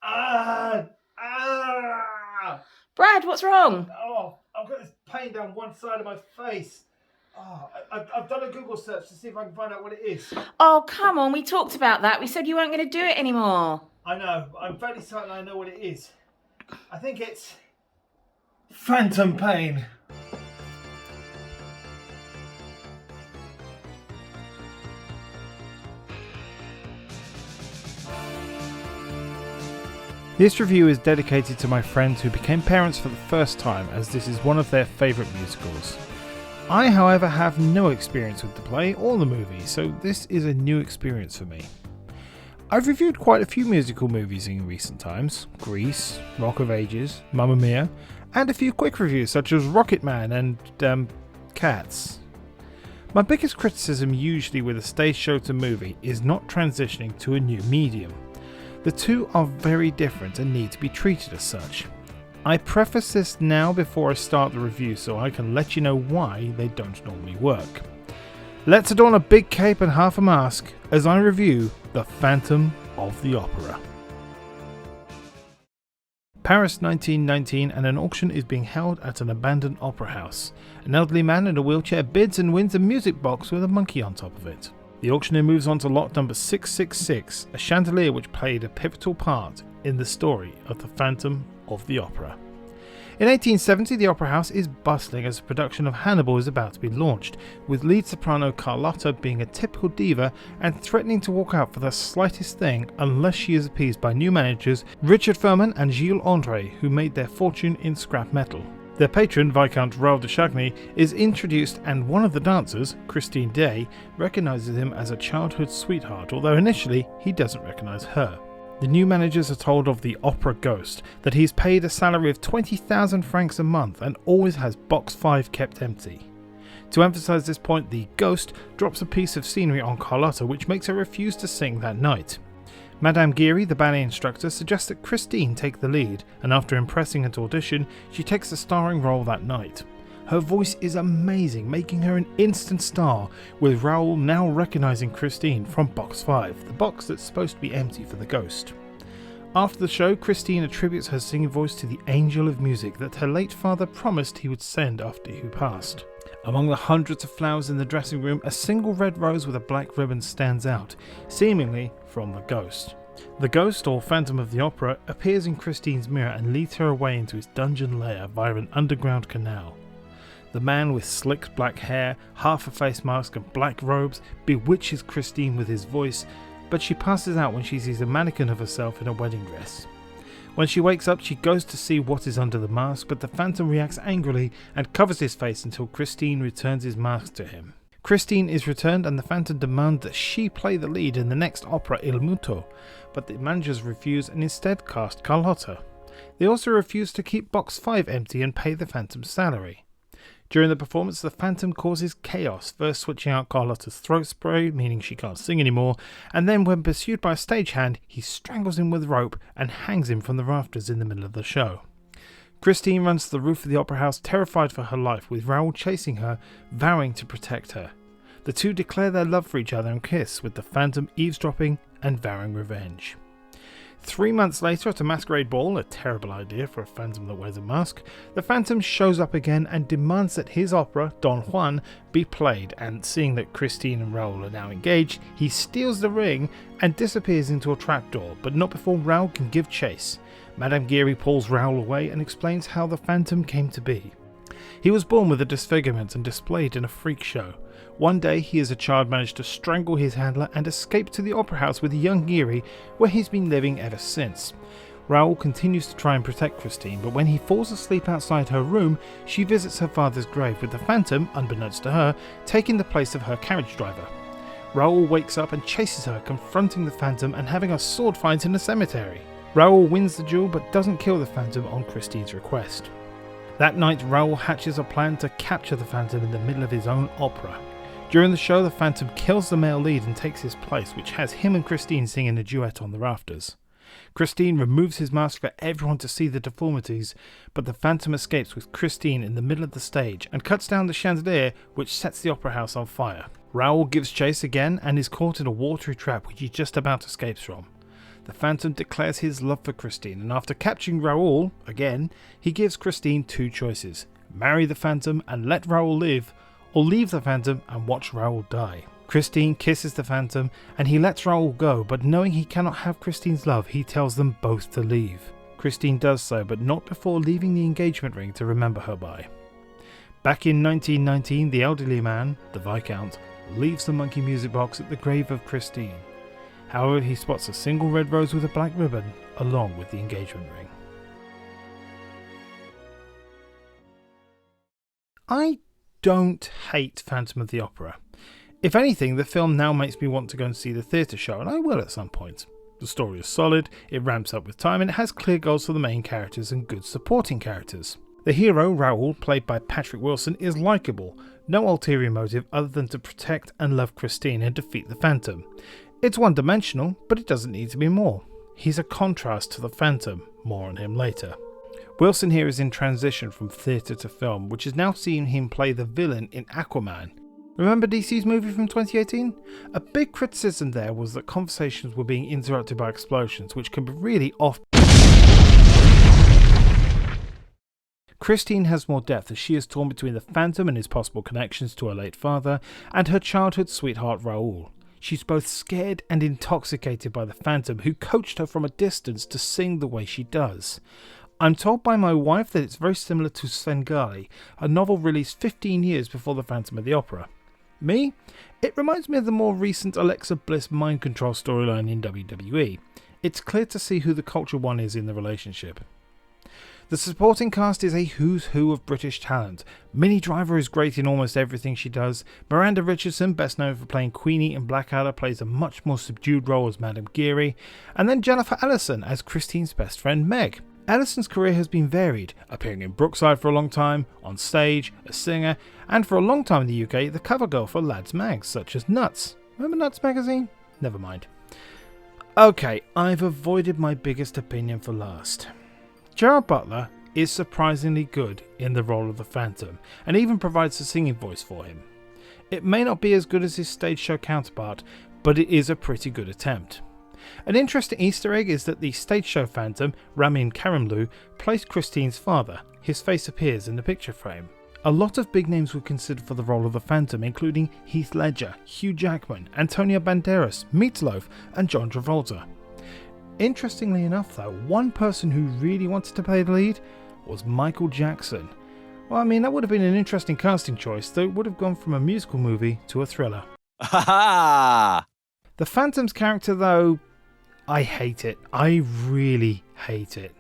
Ah! Ah! Brad, what's wrong? Oh, I've got this pain down one side of my face. Oh, I've done a Google search to see if I can find out what it is. Oh, come on, we talked about that. We said you weren't going to do it anymore. I know, I'm fairly certain I know what it is. I think it's phantom pain. This review is dedicated to my friends who became parents for the first time, as this is one of their favourite musicals. I, however, have no experience with the play or the movie, so this is a new experience for me. I've reviewed quite a few musical movies in recent times: Grease, Rock of Ages, Mamma Mia, and a few quick reviews such as Rocketman and Cats. My biggest criticism usually with a stage show to movie is not transitioning to a new medium. The two are very different and need to be treated as such. I preface this now before I start the review so I can let you know why they don't normally work. Let's adorn a big cape and half a mask as I review The Phantom of the Opera. Paris 1919, and an auction is being held at an abandoned opera house. An elderly man in a wheelchair bids and wins a music box with a monkey on top of it. The auctioneer moves on to lot number 666, a chandelier which played a pivotal part in the story of The Phantom of the Opera. In 1870, the Opera House is bustling as a production of Hannibal is about to be launched, with lead soprano Carlotta being a typical diva and threatening to walk out for the slightest thing unless she is appeased by new managers Richard Furman and Gilles André, who made their fortune in scrap metal. Their patron, Viscount Raoul de Chagny, is introduced, and one of the dancers, Christine Day, recognises him as a childhood sweetheart, although initially he doesn't recognise her. The new managers are told of the opera ghost, that he's paid a salary of 20,000 francs a month and always has box 5 kept empty. To emphasise this point, the ghost drops a piece of scenery on Carlotta which makes her refuse to sing that night. Madame Geary, the ballet instructor, suggests that Christine take the lead, and after impressing at audition, she takes the starring role that night. Her voice is amazing, making her an instant star, with Raoul now recognising Christine from box 5, the box that's supposed to be empty for the ghost. After the show, Christine attributes her singing voice to the angel of music that her late father promised he would send after he passed. Among the hundreds of flowers in the dressing room, a single red rose with a black ribbon stands out, seemingly from the ghost. The ghost, or Phantom of the Opera, appears in Christine's mirror and leads her away into his dungeon lair via an underground canal. The man with slick black hair, half a face mask and black robes bewitches Christine with his voice, but she passes out when she sees a mannequin of herself in a wedding dress. When she wakes up, she goes to see what is under the mask, but the Phantom reacts angrily and covers his face until Christine returns his mask to him. Christine is returned and the Phantom demands that she play the lead in the next opera Il Muto, but the managers refuse and instead cast Carlotta. They also refuse to keep box 5 empty and pay the Phantom's salary. During the performance, the Phantom causes chaos, first switching out Carlotta's throat spray, meaning she can't sing anymore, and then when pursued by a stagehand, he strangles him with rope and hangs him from the rafters in the middle of the show. Christine runs to the roof of the opera house, terrified for her life, with Raoul chasing her, vowing to protect her. The two declare their love for each other and kiss, with the Phantom eavesdropping and vowing revenge. 3 months later, at a masquerade ball, a terrible idea for a Phantom that wears a mask, the Phantom shows up again and demands that his opera, Don Juan, be played, and seeing that Christine and Raoul are now engaged, he steals the ring and disappears into a trapdoor, but not before Raoul can give chase. Madame Geary pulls Raoul away and explains how the Phantom came to be. He was born with a disfigurement and displayed in a freak show. One day, he as a child managed to strangle his handler and escape to the opera house with young Geary, where he's been living ever since. Raoul continues to try and protect Christine, but when he falls asleep outside her room, she visits her father's grave, with the Phantom, unbeknownst to her, taking the place of her carriage driver. Raoul wakes up and chases her, confronting the Phantom and having a sword fight in the cemetery. Raoul wins the duel but doesn't kill the Phantom on Christine's request. That night, Raoul hatches a plan to capture the Phantom in the middle of his own opera. During the show, the Phantom kills the male lead and takes his place, which has him and Christine singing a duet on the rafters. Christine removes his mask for everyone to see the deformities, but the Phantom escapes with Christine in the middle of the stage and cuts down the chandelier, which sets the opera house on fire. Raoul gives chase again and is caught in a watery trap which he just about escapes from. the Phantom declares his love for Christine, and after capturing Raoul, again, he gives Christine two choices: marry the Phantom and let Raoul live, or leave the Phantom and watch Raoul die. Christine kisses the Phantom and he lets Raoul go, but knowing he cannot have Christine's love, he tells them both to leave. Christine does so, but not before leaving the engagement ring to remember her by. Back in 1919, the elderly man, the Viscount, leaves the monkey music box at the grave of Christine. However, he spots a single red rose with a black ribbon along with the engagement ring. I don't hate Phantom of the Opera. If anything, the film now makes me want to go and see the theatre show, and I will at some point. The story is solid, it ramps up with time, and it has clear goals for the main characters and good supporting characters. The hero, Raoul, played by Patrick Wilson, is likeable, no ulterior motive other than to protect and love Christine and defeat the Phantom. It's one-dimensional, but it doesn't need to be more. He's a contrast to the Phantom, more on him later. Wilson here is in transition from theatre to film, which has now seen him play the villain in Aquaman. Remember DC's movie from 2018? A big criticism there was that conversations were being interrupted by explosions, which can be really off. Christine has more depth as she is torn between the Phantom and his possible connections to her late father, and her childhood sweetheart Raoul. She's both scared and intoxicated by the Phantom, who coached her from a distance to sing the way she does. I'm told by my wife that it's very similar to Svengali, a novel released 15 years before The Phantom of the Opera. Me? It reminds me of the more recent Alexa Bliss mind control storyline in WWE. It's clear to see who the Culture One is in the relationship. The supporting cast is a who's who of British talent. Minnie Driver is great in almost everything she does. Miranda Richardson, best known for playing Queenie in Blackadder, plays a much more subdued role as Madame Geary. And then Jennifer Ellison as Christine's best friend Meg. Ellison's career has been varied, appearing in Brookside for a long time, on stage, a singer, and for a long time in the UK, the cover girl for lads' mags such as Nuts. Remember Nuts magazine? Never mind. Okay, I've avoided my biggest opinion for last. Gerard Butler is surprisingly good in the role of the Phantom, and even provides a singing voice for him. It may not be as good as his stage show counterpart, but it is a pretty good attempt. An interesting Easter egg is that the stage show Phantom, Ramin Karimloo, plays Christine's father. His face appears in the picture frame. A lot of big names were considered for the role of the Phantom, including Heath Ledger, Hugh Jackman, Antonio Banderas, Meatloaf, and John Travolta. Interestingly enough though, one person who really wanted to play the lead was Michael Jackson. Well, I mean, that would have been an interesting casting choice, though it would have gone from a musical movie to a thriller. Ha! The Phantom's character though, I hate it. I really hate it.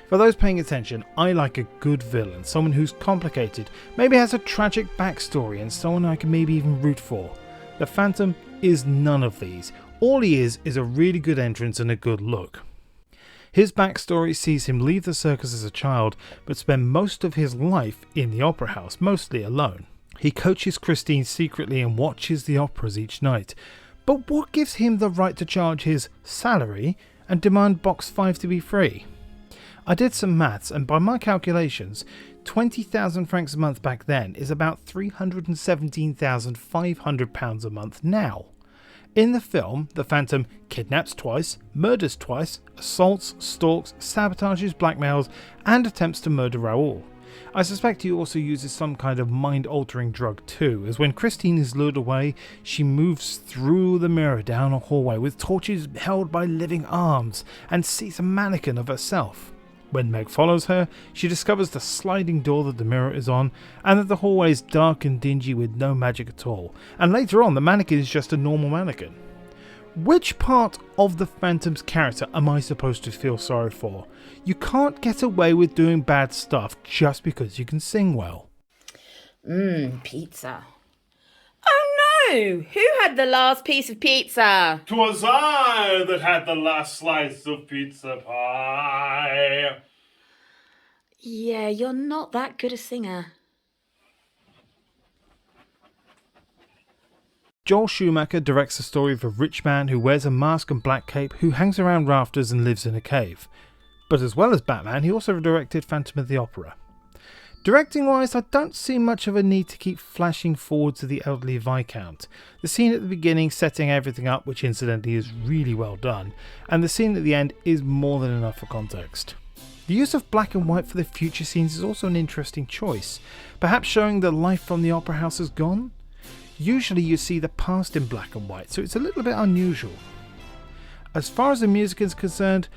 For those paying attention, I like a good villain, someone who's complicated, maybe has a tragic backstory, and someone I can maybe even root for. The Phantom is none of these. All he is a really good entrance and a good look. His backstory sees him leave the circus as a child, but spend most of his life in the opera house, mostly alone. He coaches Christine secretly and watches the operas each night. But what gives him the right to charge his salary and demand box 5 to be free? I did some maths, and by my calculations, 20,000 francs a month back then is about £317,500 a month now. In the film, the Phantom kidnaps twice, murders twice, assaults, stalks, sabotages, blackmails, and attempts to murder Raoul. I suspect he also uses some kind of mind-altering drug too, as when Christine is lured away, she moves through the mirror down a hallway with torches held by living arms and sees a mannequin of herself. When Meg follows her, she discovers the sliding door that the mirror is on, and that the hallway is dark and dingy with no magic at all, and later on the mannequin is just a normal mannequin. Which part of the Phantom's character am I supposed to feel sorry for? You can't get away with doing bad stuff just because you can sing well. Pizza. Oh no! Who had the last piece of pizza? 'Twas I that had the last slice of pizza pie. Yeah, you're not that good a singer. Joel Schumacher directs the story of a rich man who wears a mask and black cape who hangs around rafters and lives in a cave. But as well as Batman, he also directed Phantom of the Opera. Directing wise, I don't see much of a need to keep flashing forward to the elderly Viscount. The scene at the beginning setting everything up, which incidentally is really well done, and the scene at the end is more than enough for context. The use of black and white for the future scenes is also an interesting choice, perhaps showing that life from the opera house has gone. Usually you see the past in black and white, so it's a little bit unusual. As far as the music is concerned,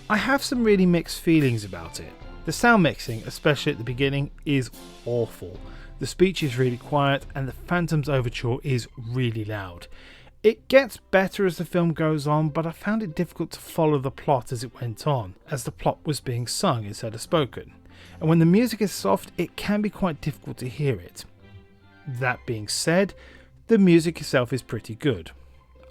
I have some really mixed feelings about it. The sound mixing, especially at the beginning, is awful. The speech is really quiet and the Phantom's overture is really loud. It gets better as the film goes on, but I found it difficult to follow the plot as it went on, as the plot was being sung instead of spoken. And when the music is soft, it can be quite difficult to hear it. That being said, the music itself is pretty good.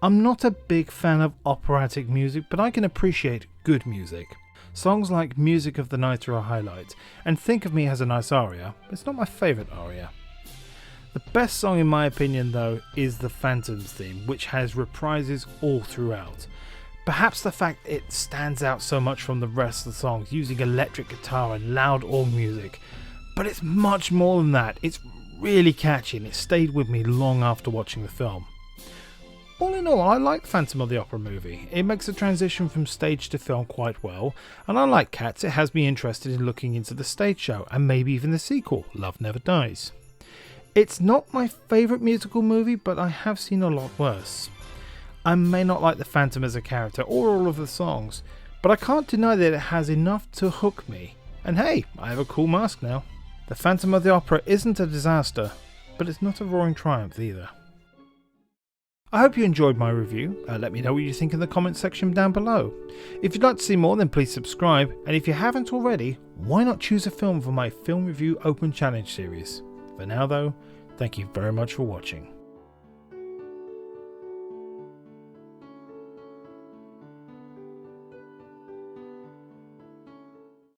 I'm not a big fan of operatic music, but I can appreciate good music. Songs like Music of the Night are a highlight, and Think of Me has a nice aria. It's not my favourite aria. The best song in my opinion though is the Phantom's theme, which has reprises all throughout. Perhaps the fact it stands out so much from the rest of the songs, using electric guitar and loud organ music, but it's much more than that. It's really catchy and it stayed with me long after watching the film. All in all, I like Phantom of the Opera movie. It makes the transition from stage to film quite well, and unlike Cats, it has me interested in looking into the stage show and maybe even the sequel, Love Never Dies. It's not my favourite musical movie, but I have seen a lot worse. I may not like the Phantom as a character or all of the songs, but I can't deny that it has enough to hook me. And hey, I have a cool mask now. The Phantom of the Opera isn't a disaster, but it's not a roaring triumph either. I hope you enjoyed my review. Let me know what you think in the comments section down below. If you'd like to see more, then please subscribe, and if you haven't already, why not choose a film for my Film Review Open Challenge series? For now though, thank you very much for watching.